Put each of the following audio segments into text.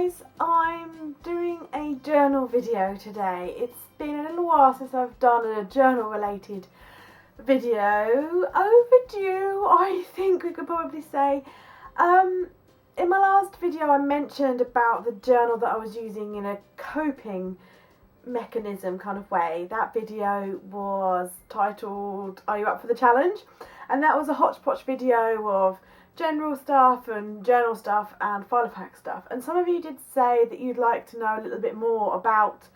guys, I'm doing a journal video today. It's been a little while since I've done a journal related video. Overdue, I think we could probably say. In my last video I mentioned about the journal that I was using in a coping mechanism kind of way. That video was titled Are You Up for the Challenge? And that was a hodgepodge video of general stuff and journal stuff and Filofax stuff, and some of you did say that you'd like to know a little bit more about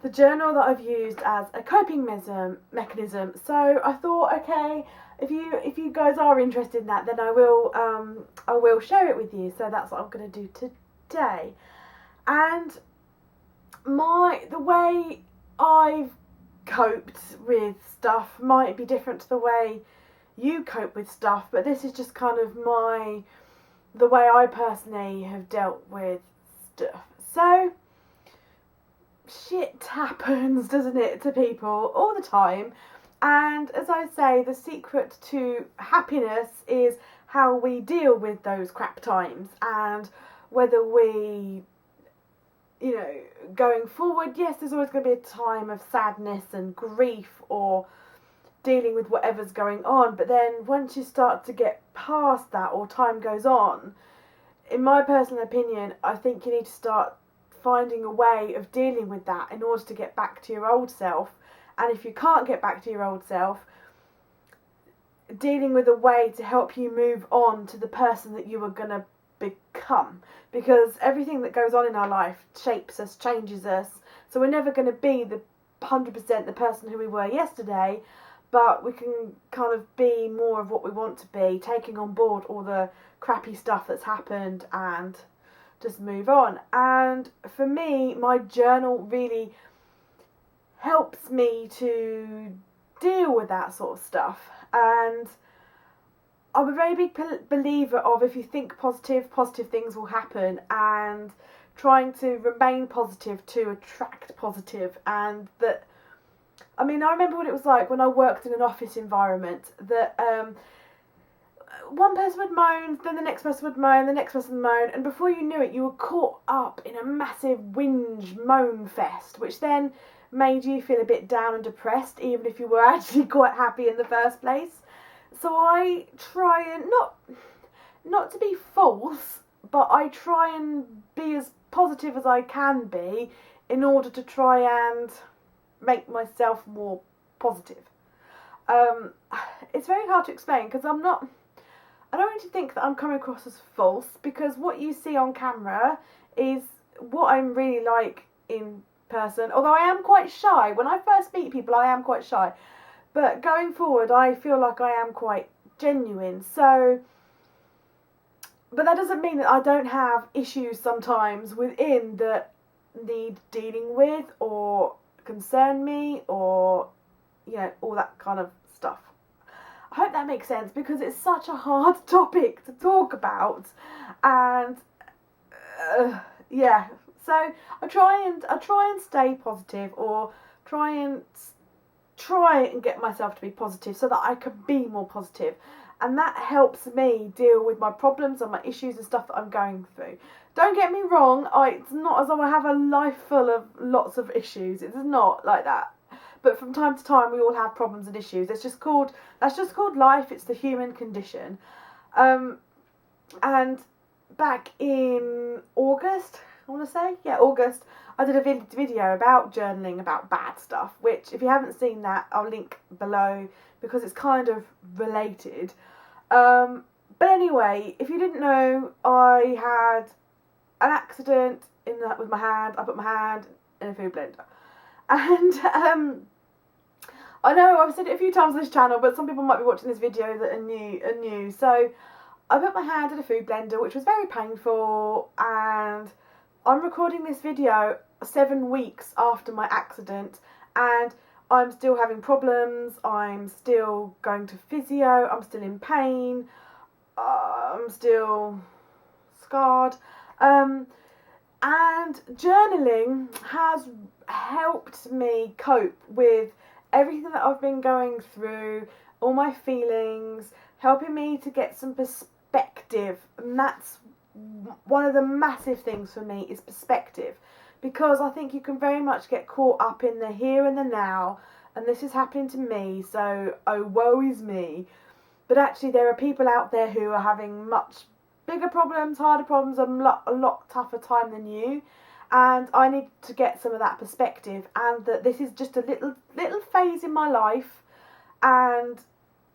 the journal that I've used as a coping mechanism. So I thought, okay, if you guys are interested in that, then I will share it with you. So that's what I'm going to do today. And the way I've coped with stuff might be different to the way you cope with stuff, but this is just kind of the way I personally have dealt with stuff. So shit happens, doesn't it, to people all the time, and as I say, the secret to happiness is how we deal with those crap times, and whether we, going forward, yes, there's always going to be a time of sadness and grief or dealing with whatever's going on, but then once you start to get past that or time goes on, in my personal opinion, I think you need to start finding a way of dealing with that in order to get back to your old self. And if you can't get back to your old self, dealing with a way to help you move on to the person that you were going to become, because everything that goes on in our life shapes us, changes us, so we're never going to be the 100% the person who we were yesterday, but we can kind of be more of what we want to be, taking on board all the crappy stuff that's happened and just move on. And for me, my journal really helps me to deal with that sort of stuff. And I'm a very big believer of, if you think positive things will happen, and trying to remain positive to attract positive. And that, I remember what it was like when I worked in an office environment, that one person would moan, then the next person would moan, the next person would moan, and before you knew it, you were caught up in a massive whinge moan fest, which then made you feel a bit down and depressed, even if you were actually quite happy in the first place. So I try and, not to be false, but I try and be as positive as I can be in order to try and make myself more positive. It's very hard to explain, because I don't want you to think that I'm coming across as false, because what you see on camera is what I'm really like in person, although I am quite shy. When I first meet people, I am quite shy, but going forward I feel like I am quite genuine. So, but that doesn't mean that I don't have issues sometimes within that need dealing with or concern me, or all that kind of stuff. I hope that makes sense, because it's such a hard topic to talk about, and so I try and stay positive, or try and get myself to be positive so that I can be more positive, and that helps me deal with my problems and my issues and stuff that I'm going through. Don't get me wrong, it's not as though I have a life full of lots of issues. It's not like that. But from time to time we all have problems and issues. That's just called life. It's the human condition. And back in August, August, I did a video about journaling, about bad stuff, which if you haven't seen that, I'll link below, because it's kind of related. But anyway, if you didn't know, I had an accident with my hand. I put my hand in a food blender. And I know I've said it a few times on this channel, but some people might be watching this video that are new. So I put my hand in a food blender, which was very painful, and I'm recording this video 7 weeks after my accident, and I'm still having problems. I'm still going to physio. I'm still in pain. I'm still scarred. And journaling has helped me cope with everything that I've been going through, all my feelings, helping me to get some perspective, and that's one of the massive things for me is perspective, because I think you can very much get caught up in the here and the now, and this is happening to me, so oh woe is me. But actually there are people out there who are having much bigger problems, harder problems, a lot tougher time than you, and I need to get some of that perspective, and that this is just a little phase in my life, and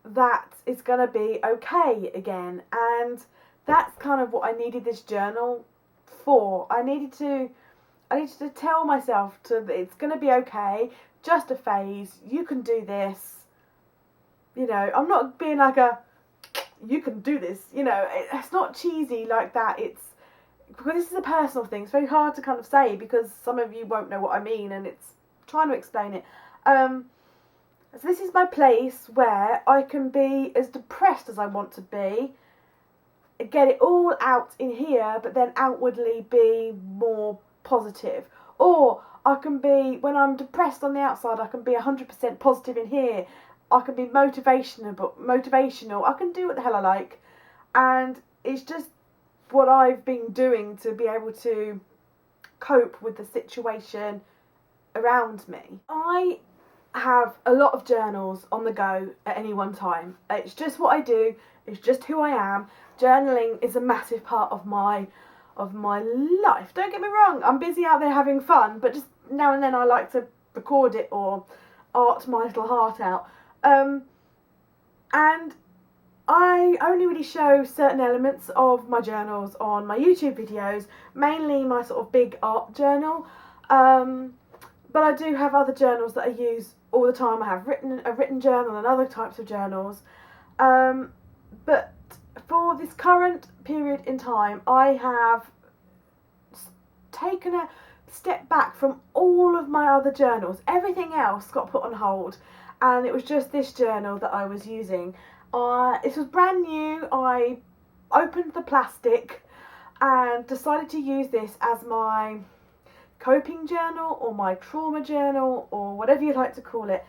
that it's going to be okay again. And that's kind of what I needed this journal for. I needed to tell myself that it's going to be okay, just a phase, you can do this. You know, I'm not being like you can do this, you know, it's not cheesy like that. It's because this is a personal thing. It's very hard to kind of say because some of you won't know what I mean, and it's trying to explain it. So this is my place where I can be as depressed as I want to be, get it all out in here, but then outwardly be more positive. Or I can be, when I'm depressed on the outside, I can be 100% positive in here. I can be motivational. I can do what the hell I like. And it's just what I've been doing to be able to cope with the situation around me. I have a lot of journals on the go at any one time. It's just what I do. It's just who I am. Journaling is a massive part of my life. Don't get me wrong, I'm busy out there having fun, but just now and then I like to record it or art my little heart out. And I only really show certain elements of my journals on my YouTube videos, mainly my sort of big art journal. But I do have other journals that I use all the time. I have a written journal and other types of journals. But for this current period in time, I have taken a step back from all of my other journals. Everything else got put on hold, and it was just this journal that I was using. This was brand new. I opened the plastic and decided to use this as my coping journal or my trauma journal or whatever you'd like to call it,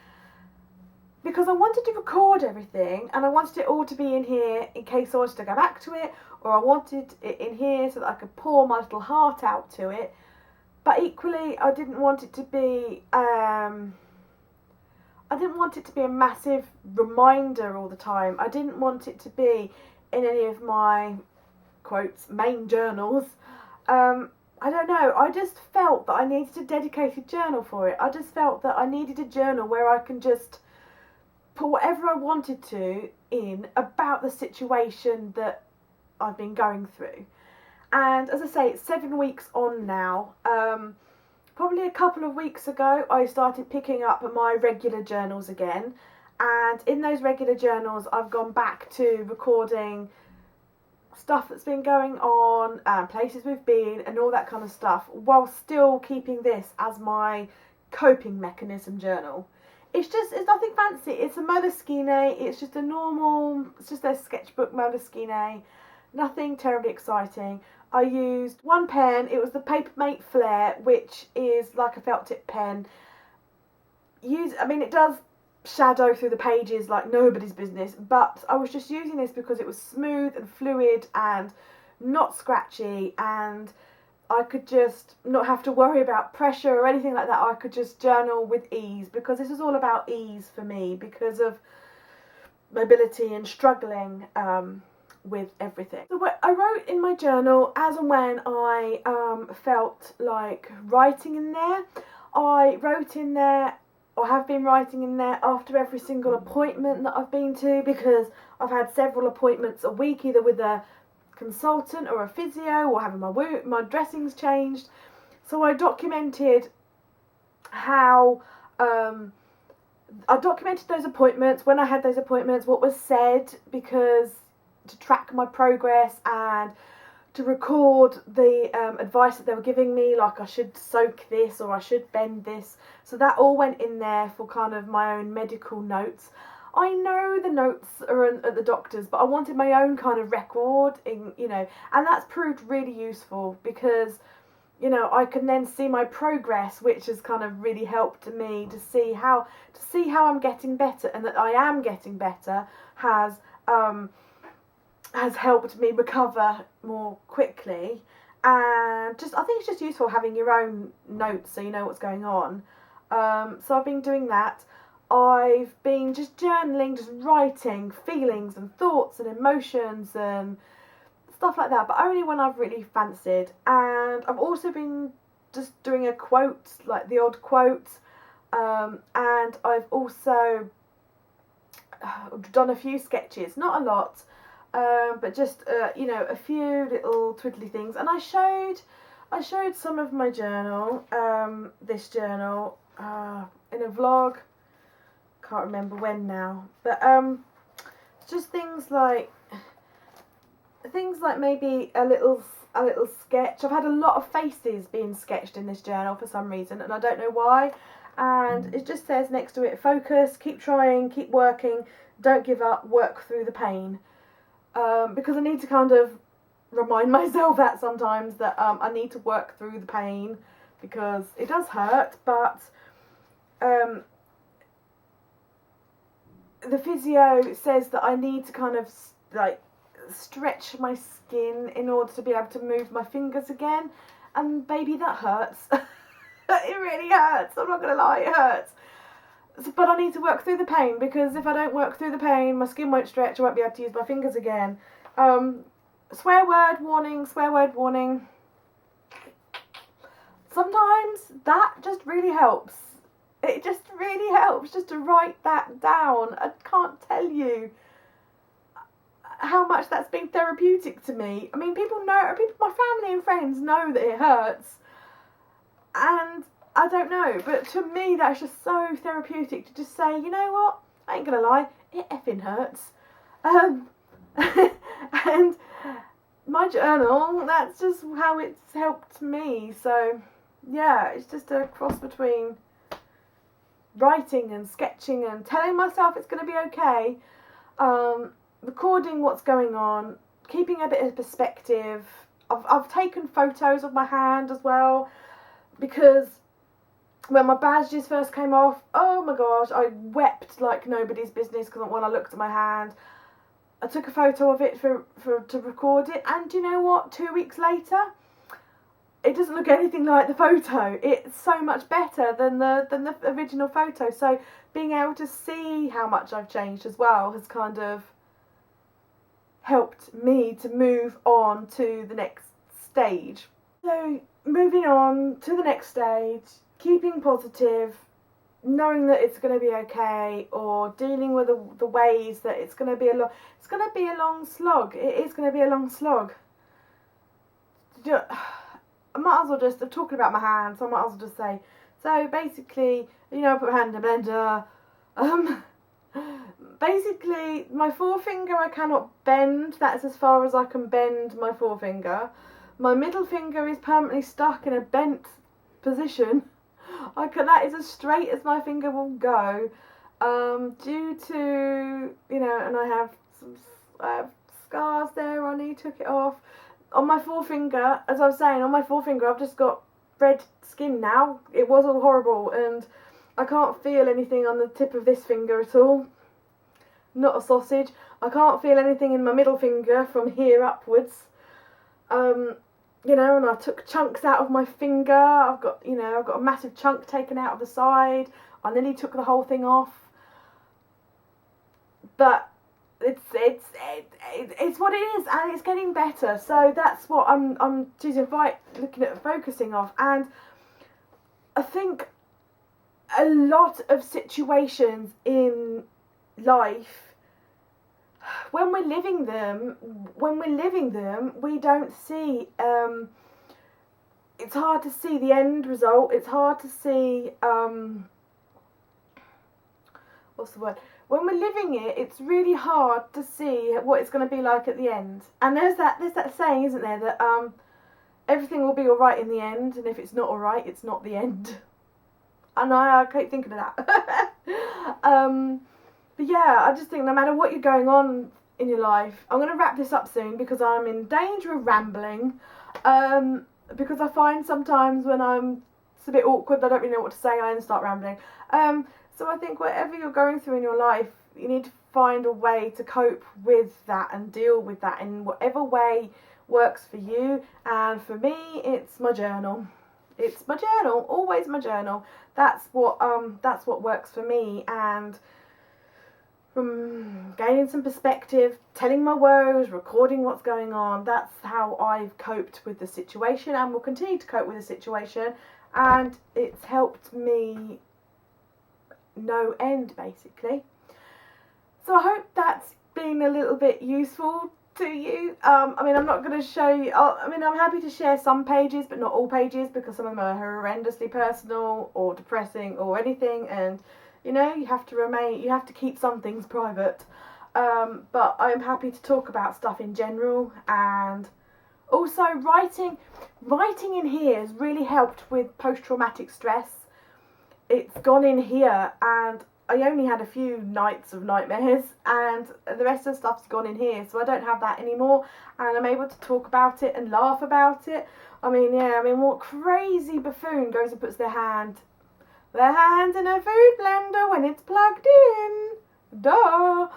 because I wanted to record everything and I wanted it all to be in here in case I wanted to go back to it, or I wanted it in here so that I could pour my little heart out to it. But equally, I didn't want it to be a massive reminder all the time. I didn't want it to be in any of my, quotes, main journals. I don't know, I just felt that I needed a dedicated journal for it. I just felt that I needed a journal where I can just put whatever I wanted to in about the situation that I've been going through. And as I say, it's 7 weeks on now. Probably a couple of weeks ago, I started picking up my regular journals again. And in those regular journals, I've gone back to recording stuff that's been going on, places we've been, and all that kind of stuff, while still keeping this as my coping mechanism journal. It's nothing fancy. It's a Moleskine. It's just a sketchbook Moleskine. Nothing terribly exciting. I used one pen. It was the Papermate Flair, which is like a felt tip pen. It does shadow through the pages like nobody's business, but I was just using this because it was smooth and fluid and not scratchy, and I could just not have to worry about pressure or anything like that. I could just journal with ease, because this is all about ease for me because of mobility and struggling with everything. So I wrote in my journal as and when I felt like writing in there. I wrote in there, or have been writing in there, after every single appointment that I've been to, because I've had several appointments a week, either with a consultant or a physio, or having my dressings changed. So I documented how I documented those appointments, when I had those appointments, what was said, because to track my progress and to record the advice that they were giving me, like I should soak this or I should bend this. So that all went in there for kind of my own medical notes. I know the notes are at the doctor's, but I wanted my own kind of record, and that's proved really useful, because I can then see my progress, which has kind of really helped me to see how I'm getting better, and that I am getting better has has helped me recover more quickly. And just, I think it's just useful having your own notes so you know what's going on. So I've been doing that. I've been just journaling, just writing feelings and thoughts and emotions and stuff like that, but only when I've really fancied. And I've also been just doing a quote, like the odd quote, and I've also done a few sketches, not a lot, but just a few little twiddly things. And I showed some of my journal, this journal, in a vlog. Can't remember when now, but just things like maybe a little sketch. I've had a lot of faces being sketched in this journal for some reason, and I don't know why. And it just says next to it, focus, keep trying, keep working, don't give up, work through the pain. Because I need to kind of remind myself that sometimes that I need to work through the pain, because it does hurt, but the physio says that I need to kind of like stretch my skin in order to be able to move my fingers again, and baby, that hurts. It really hurts, I'm not gonna lie, it hurts. But I need to work through the pain, because if I don't work through the pain, my skin won't stretch, I won't be able to use my fingers again. Swear word warning, swear word warning. Sometimes that just really helps. It just really helps just to write that down. I can't tell you how much that's been therapeutic to me. I mean, my family and friends know that it hurts. And I don't know, but to me that's just so therapeutic to just say, you know what, I ain't gonna lie, it effing hurts. And my journal, that's just how it's helped me. So yeah, it's just a cross between writing and sketching and telling myself it's going to be okay, recording what's going on, keeping a bit of perspective. I've taken photos of my hand as well, because when my bandages first came off, oh my gosh, I wept like nobody's business because when I looked at my hand. I took a photo of it to record it, and you know what, 2 weeks later, it doesn't look anything like the photo. It's so much better than the original photo. So being able to see how much I've changed as well has kind of helped me to move on to the next stage. So moving on to the next stage, keeping positive, knowing that it's going to be okay, or dealing with the ways that it's going to be a long slog. It is going to be a long slog. I might as well just, I'm talking about my hand, so I might as well just say, so basically, I put my hand in a blender. Basically, my forefinger I cannot bend. That's as far as I can bend my forefinger. My middle finger is permanently stuck in a bent position. That is as straight as my finger will go. Due to, and I have scars there. I nearly took it off. On my forefinger, as I was saying, I've just got red skin now. It was all horrible, and I can't feel anything on the tip of this finger at all. Not a sausage. I can't feel anything in my middle finger from here upwards. And I took chunks out of my finger. I've got a massive chunk taken out of the side. I nearly took the whole thing off. But it's what it is, and it's getting better. So that's what I'm looking at focusing off. And I think a lot of situations in life, when we're living them, we don't see. It's hard to see the end result. It's hard to see. What's the word? When we're living it, it's really hard to see what it's going to be like at the end. And there's that saying, isn't there, that everything will be all right in the end, and if it's not all right, it's not the end. And I keep thinking of that. But yeah, I just think no matter what you're going on in your life, I'm going to wrap this up soon because I'm in danger of rambling. Because I find sometimes when it's a bit awkward, I don't really know what to say, I then start rambling. So I think whatever you're going through in your life, you need to find a way to cope with that and deal with that in whatever way works for you. And for me, it's my journal. It's my journal, always my journal. That's what works for me. And from gaining some perspective, telling my woes, recording what's going on, that's how I've coped with the situation and will continue to cope with the situation. And it's helped me no end, basically. So I hope that's been a little bit useful to you. I mean, I'm not going to show you, I'm happy to share some pages, but not all pages, because some of them are horrendously personal or depressing or anything, and you know, you have to keep some things private. But I'm happy to talk about stuff in general, and also writing in here has really helped with post-traumatic stress. It's gone in here, and I only had a few nights of nightmares, and the rest of the stuff's gone in here, so I don't have that anymore, and I'm able to talk about it and laugh about it. I mean, what crazy buffoon goes and puts their hand in a food blender when it's plugged in? Duh!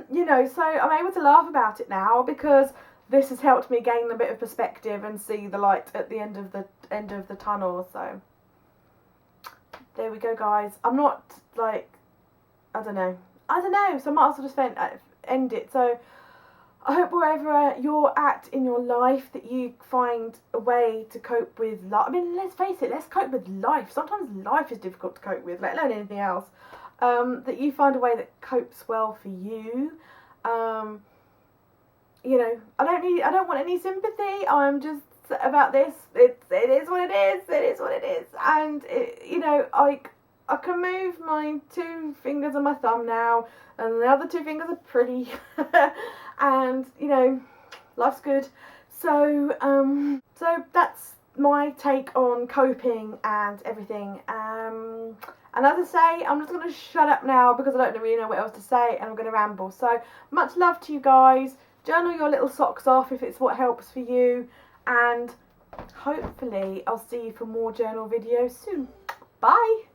You know, so I'm able to laugh about it now because this has helped me gain a bit of perspective and see the light at the end of the tunnel. So there we go, guys. I'm not like, I don't know, so I might as well just end it. So I hope wherever you're at in your life that you find a way to cope with life. I mean, let's face it, let's cope with life. Sometimes life is difficult to cope with, let alone anything else. That you find a way that copes well for you. You know, I don't want any sympathy. I'm just about this. It is what it is. It is what it is. And you know, I can move my 2 fingers on my thumb now, and the other 2 fingers are pretty. And you know, life's good. So so that's my take on coping and everything. And as I say, I'm just going to shut up now because I don't really know what else to say, and I'm going to ramble. So much love to you guys. Journal your little socks off if it's what helps for you, and hopefully I'll see you for more journal videos soon. Bye!